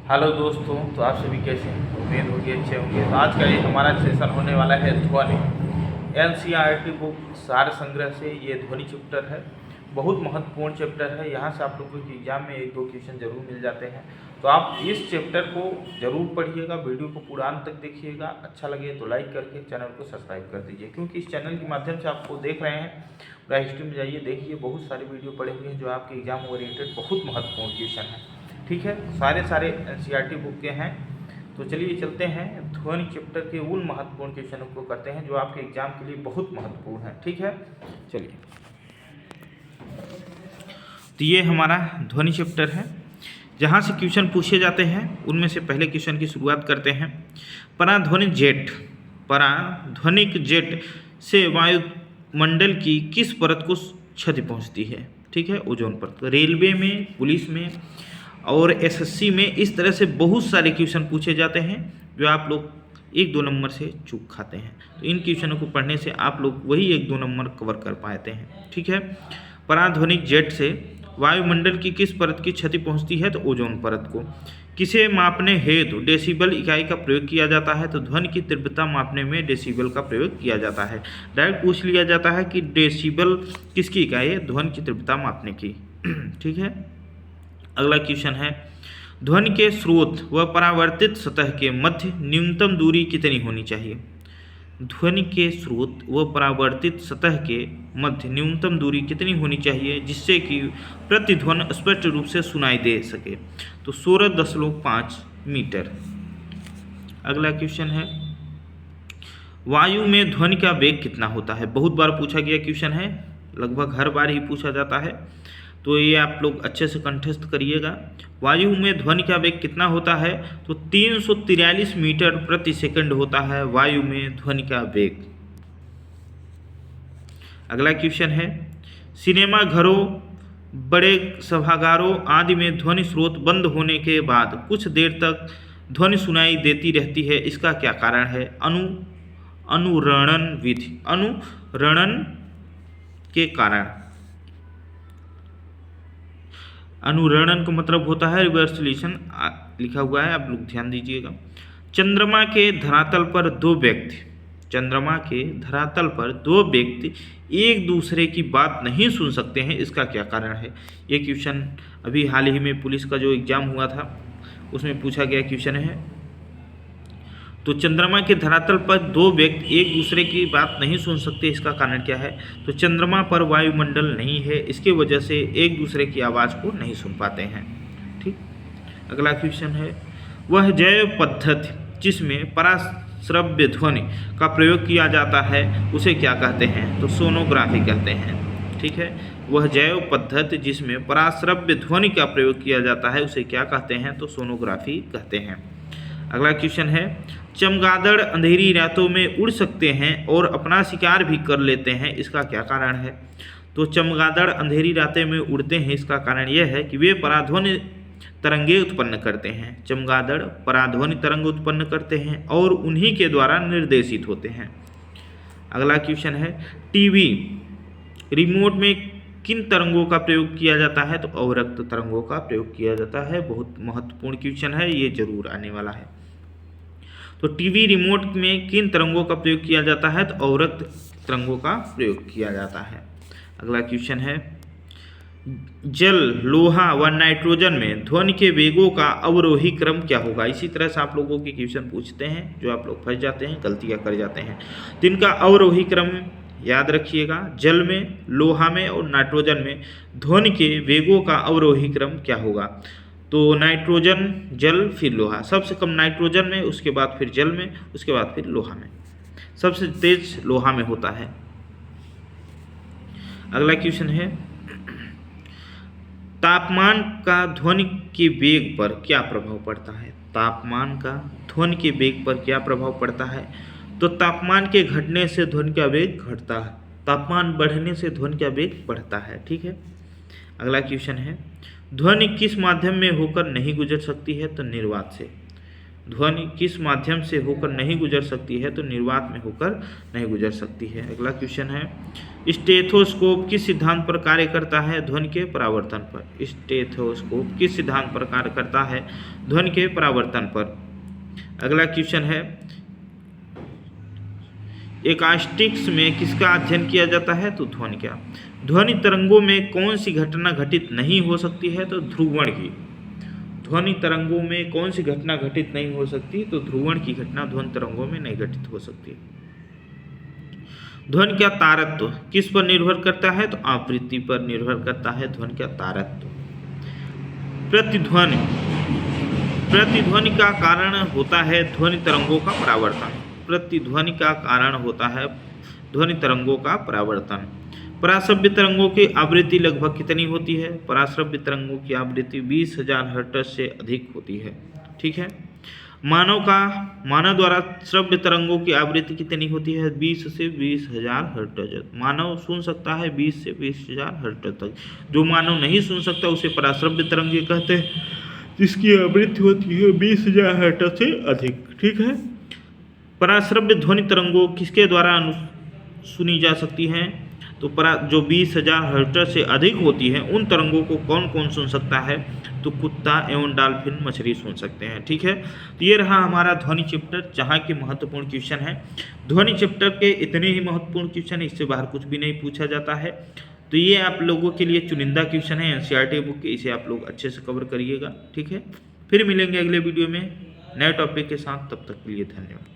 Hello दोस्तों, तो आप सभी कैसे हैं? उम्मीद होगी अच्छे होंगे। तो आज का ये हमारा सेशन होने वाला है ध्वनि। एनसीईआरटी बुक सार संग्रह से ये ध्वनि चैप्टर है। बहुत महत्वपूर्ण चैप्टर है। यहाँ से आप लोगों के एग्जाम में 1-2 क्वेश्चन जरूर मिल जाते हैं। तो आप इस चैप्टर को जरूर पढ़िएगा, वीडियो को पूरा अंत तक देखिएगा। अच्छा लगे तो लाइक करके चैनल को सब्सक्राइब कर दीजिए, क्योंकि इस चैनल के माध्यम से आपको देख रहे हैं। पूरा हिस्ट्री में जाइए, देखिए, बहुत सारे वीडियो पड़े हुए हैं जो आपके एग्जाम ओरिएंटेड बहुत महत्वपूर्ण क्वेश्चन है। ठीक है, सारे एनसीईआरटी बुक के हैं। तो चलिए चलते हैं ध्वनि चैप्टर के उन महत्वपूर्ण क्वेश्चनों को करते हैं जो आपके एग्जाम के लिए बहुत महत्वपूर्ण है। ठीक है, चलिए। तो ये हमारा ध्वनि चैप्टर है, जहाँ से क्वेश्चन पूछे जाते हैं उनमें से पहले क्वेश्चन की शुरुआत करते हैं। पराध्वनिक जेट से वायुमंडल की किस परत को क्षति पहुँचती है? ठीक है, ओजोन परत। रेलवे में, पुलिस में और एसएससी में इस तरह से बहुत सारे क्वेश्चन पूछे जाते हैं जो आप लोग 1-2 नंबर से चूक खाते हैं। तो इन क्वेश्चनों को पढ़ने से आप लोग वही 1-2 नंबर कवर कर पाते हैं। ठीक है, पराध्वनिक जेट से वायुमंडल की किस परत की क्षति पहुंचती है? तो ओजोन परत को। किसे मापने हेतु डेसिबल इकाई का प्रयोग किया जाता है? तो ध्वनि की तीव्रता मापने में डेसिबल का प्रयोग किया जाता है। डायरेक्ट पूछ लिया जाता है कि डेसिबल किसकी इकाई है? ध्वनि की तीव्रता मापने की। ठीक है, अगला क्वेश्चन है, ध्वनि के स्रोत व परावर्तित सतह के मध्य न्यूनतम दूरी कितनी होनी चाहिए? ध्वनि के स्रोत व परावर्तित सतह के मध्य न्यूनतम दूरी कितनी होनी चाहिए जिससे कि प्रतिध्वनि स्पष्ट रूप से सुनाई दे सके? तो 16.5 मीटर। अगला क्वेश्चन है, वायु में ध्वनि का वेग कितना होता है? बहुत बार पूछा गया क्वेश्चन है, लगभग हर बार ही पूछा जाता है, तो ये आप लोग अच्छे से कंठस्थ करिएगा। वायु में ध्वनि का वेग कितना होता है? तो 343 मीटर प्रति सेकंड होता है वायु में ध्वनि का वेग। अगला क्वेश्चन है, सिनेमा घरों, बड़े सभागारों आदि में ध्वनि स्रोत बंद होने के बाद कुछ देर तक ध्वनि सुनाई देती रहती है, इसका क्या कारण है? अनुरणन विधि, अनुरणन के कारण। अनुरणन का मतलब होता है रिवर्सलेशन, लिखा हुआ है, आप लोग ध्यान दीजिएगा। चंद्रमा के धरातल पर दो व्यक्ति एक दूसरे की बात नहीं सुन सकते हैं, इसका क्या कारण है? ये क्वेश्चन अभी हाल ही में पुलिस का जो एग्जाम हुआ था उसमें पूछा गया क्वेश्चन है। तो चंद्रमा के धरातल पर 2 व्यक्ति एक दूसरे की बात नहीं सुन सकते, इसका कारण क्या है? तो चंद्रमा पर वायुमंडल नहीं है, इसके वजह से एक दूसरे की आवाज़ को नहीं सुन पाते हैं। ठीक, अगला क्वेश्चन है, वह जैव पद्धति जिसमें पराश्रव्य ध्वनि का प्रयोग किया जाता है उसे क्या कहते हैं? तो सोनोग्राफी कहते हैं। ठीक है, वह जैव पद्धति जिसमें पराश्रव्य ध्वनि का प्रयोग किया जाता है उसे क्या कहते हैं? तो सोनोग्राफी कहते हैं। अगला क्वेश्चन है, चमगादड़ अंधेरी रातों में उड़ सकते हैं और अपना शिकार भी कर लेते हैं, इसका क्या कारण है? तो चमगादड़ अंधेरी रातें में उड़ते हैं, इसका कारण यह है कि वे पराध्वनि तरंगे उत्पन्न करते हैं। चमगादड़ पराध्वनि तरंग उत्पन्न करते हैं और उन्हीं के द्वारा निर्देशित होते हैं। अगला क्वेश्चन है, टीवी रिमोट में किन तरंगों का प्रयोग किया जाता है? तो अवरक्त तरंगों का प्रयोग किया जाता है। बहुत महत्वपूर्ण क्वेश्चन है, ये जरूर आने वाला है। तो टीवी रिमोट में किन तरंगों का प्रयोग किया जाता है? तो अवरक्त तरंगों का प्रयोग किया जाता है। अगला क्वेश्चन है, जल, लोहा व नाइट्रोजन में ध्वनि के वेगों का अवरोही क्रम क्या होगा? इसी तरह से आप लोगों के क्वेश्चन पूछते हैं जो आप लोग फंस जाते हैं, गलतियां कर जाते हैं। तो इनका अवरोही क्रम याद रखिएगा, जल में, लोहा में और नाइट्रोजन में ध्वनि के वेगों का अवरोही क्रम क्या होगा? तो नाइट्रोजन, जल, फिर लोहा। सबसे कम नाइट्रोजन में, उसके बाद फिर जल में, उसके बाद फिर लोहा में। सबसे तेज लोहा में होता है। अगला क्वेश्चन है, तापमान का ध्वनि के वेग पर क्या प्रभाव पड़ता है? तापमान का ध्वनि के वेग पर क्या प्रभाव पड़ता है? तो तापमान के घटने से ध्वनि का वेग घटता है, तापमान बढ़ने से ध्वनि का वेग बढ़ता है। ठीक है, अगला क्वेश्चन है, ध्वनि किस माध्यम में होकर नहीं गुजर सकती है? तो निर्वात से। ध्वनि किस माध्यम से होकर नहीं गुजर सकती है? तो निर्वात में होकर नहीं गुजर सकती है। अगला क्वेश्चन है, स्टेथोस्कोप किस सिद्धांत पर कार्य करता है? ध्वनि के परावर्तन पर। स्टेथोस्कोप किस सिद्धांत पर कार्य करता है? ध्वनि के परावर्तन पर। अगला क्वेश्चन है, एक्वास्टिक्स में किसका अध्ययन किया जाता है? तो ध्वनि का। ध्वनि तरंगों में कौन सी घटना घटित नहीं हो सकती है? तो ध्रुवण की। ध्वनि तरंगों में कौन सी घटना घटित नहीं हो सकती? तो ध्रुवण की घटना ध्वनि तरंगों में नहीं घटित हो सकती। ध्वनि का तारत्व किस पर निर्भर करता है? तो आवृत्ति पर निर्भर करता है ध्वनि का तारत्व। प्रतिध्वनि प्रतिध्वनि का कारण होता है ध्वनि तरंगों का परावर्तन। प्रतिध्वनि का कारण होता है ध्वनि तरंगों का परावर्तन। पराश्रव्य तरंगों की आवृत्ति लगभग कितनी होती है? पराश्रव्य तरंगों की आवृत्ति 20,000 हर्ट्ज से अधिक होती है। ठीक है। मानव द्वारा श्रव्य तरंगों की आवृत्ति कितनी होती है? 20 से 20,000 हर्ट्ज। मानव सुन सकता है 20 से 20,000 हर्ट्ज तक। जो मानव नहीं सुन सकता उसे पराश्रव्य तरंगे कहते हैं, जिसकी आवृत्ति होती है 20,000 हर्ट्ज से अधिक। ठीक है। पराश्रव्य ध्वनि तरंगों किसके द्वारा सुनी जा सकती हैं? तो जो 20,000 हर्ट्ज से अधिक होती है उन तरंगों को कौन कौन सुन सकता है? तो कुत्ता एवं डॉल्फिन मछली सुन सकते हैं। ठीक है। तो ये रहा हमारा ध्वनि चैप्टर, जहाँ के महत्वपूर्ण क्वेश्चन है। ध्वनि चैप्टर के इतने ही महत्वपूर्ण क्वेश्चन है, इससे बाहर कुछ भी नहीं पूछा जाता है। तो ये आप लोगों के लिए चुनिंदा क्वेश्चन है एनसीईआरटी बुक के, इसे आप लोग अच्छे से कवर करिएगा। ठीक है। फिर मिलेंगे अगले वीडियो में नए टॉपिक के साथ, तब तक के लिए धन्यवाद।